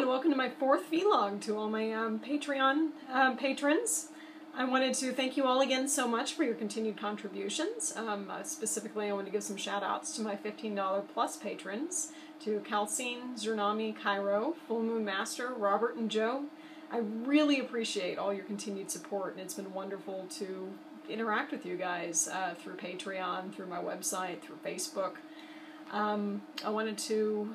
and welcome to my fourth vlog to all my Patreon patrons. I wanted to thank you all again so much for your continued contributions. Specifically, I want to give some shout-outs to my $15 plus patrons, to Calcine, Zernami, Cairo, Full Moon Master, Robert, and Joe. I really appreciate all your continued support, and it's been wonderful to interact with you guys through Patreon, through my website, through Facebook. I wanted to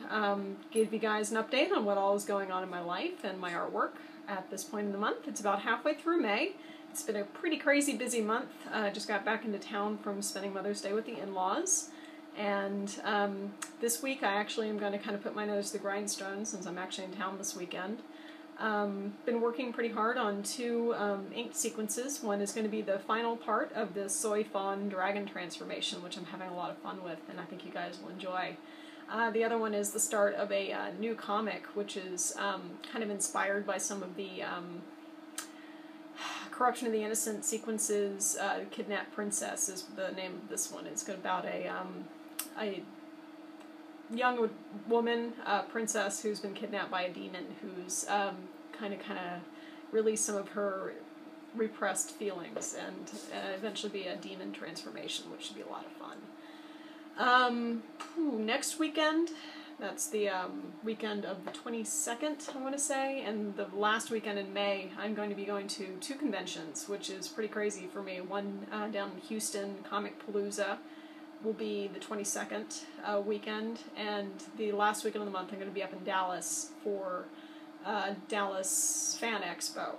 give you guys an update on what all is going on in my life and my artwork at this point in the month. It's about halfway through May. It's been a pretty crazy busy month. I just got back into town from spending Mother's Day with the in-laws. And this week I actually am going to kind of put my nose to the grindstone since I'm actually in town this weekend. Been working pretty hard on two ink sequences. One is going to be the final part of the Soy Fawn Dragon transformation, which I'm having a lot of fun with, and I think you guys will enjoy. The other one is the start of a new comic, which is kind of inspired by some of the Corruption of the Innocent sequences. Kidnapped Princess is the name of this one. It's about a young woman, princess, who's been kidnapped by a demon, who's kind of released some of her repressed feelings, and eventually be a demon transformation, which should be a lot of fun. Next weekend, that's the weekend of the 22nd, I want to say, and the last weekend in May, I'm going to be going to two conventions, which is pretty crazy for me. One down in Houston, Comic Palooza, will be the 22nd weekend, and the last weekend of the month I'm going to be up in Dallas for Dallas Fan Expo.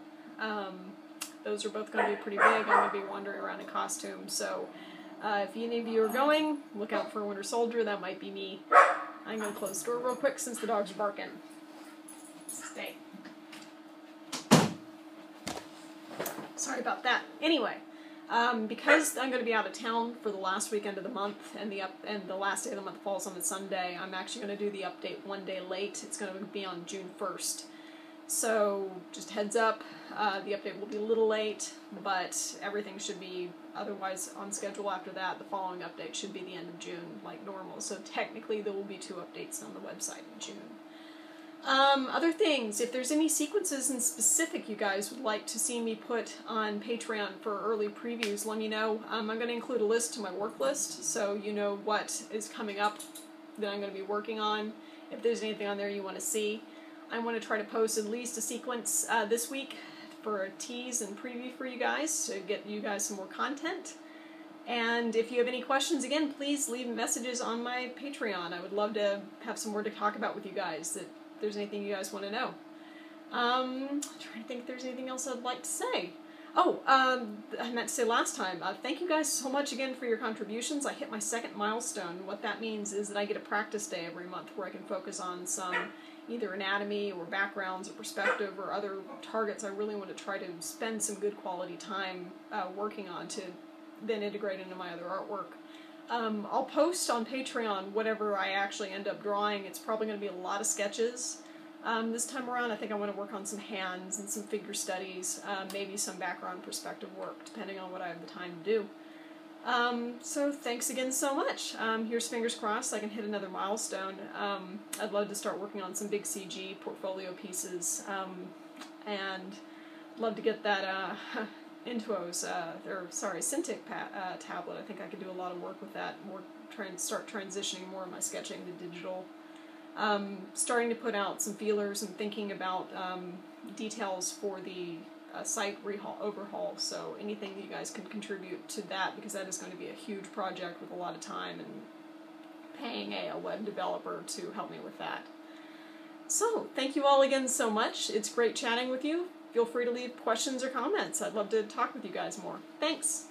Those are both going to be pretty big. I'm going to be wandering around in costume, so if any of you are going, look out for a Winter Soldier. That might be me. I'm going to close the door real quick since the dogs are barking. Stay. Sorry about that. Anyway. Because I'm going to be out of town for the last weekend of the month, and the last day of the month falls on the Sunday, I'm actually going to do the update one day late. It's going to be on June 1st. So, just heads up, the update will be a little late, but everything should be otherwise on schedule after that. The following update should be the end of June, like normal. So technically there will be two updates on the website in June. Other things, if there's any sequences in specific you guys would like to see me put on Patreon for early previews, let me know. I'm going to include a list to my work list, so you know what is coming up that I'm going to be working on. If there's anything on there you want to see, I want to try to post at least a sequence this week for a tease and preview for you guys, to get you guys some more content. And if you have any questions, again, please leave messages on my Patreon. I would love to have some more to talk about with you guys, if there's anything you guys want to know. I'm trying to think if there's anything else I'd like to say. Oh, I meant to say last time, thank you guys so much again for your contributions. I hit my second milestone. What that means is that I get a practice day every month where I can focus on some either anatomy or backgrounds or perspective or other targets I really want to try to spend some good quality time working on to then integrate into my other artwork. I'll post on Patreon whatever I actually end up drawing. It's probably going to be a lot of sketches. This time around I think I want to work on some hands and some figure studies, maybe some background perspective work, depending on what I have the time to do. So thanks again so much. Here's fingers crossed I can hit another milestone. I'd love to start working on some big CG portfolio pieces, and love to get that Intuos, Cintiq tablet. I think I could do a lot of work with that, start transitioning more of my sketching to digital. Starting to put out some feelers and thinking about details for the site overhaul, so anything that you guys can contribute to that, because that is going to be a huge project with a lot of time, and paying a web developer to help me with that. So, thank you all again so much. It's great chatting with you. Feel free to leave questions or comments. I'd love to talk with you guys more. Thanks!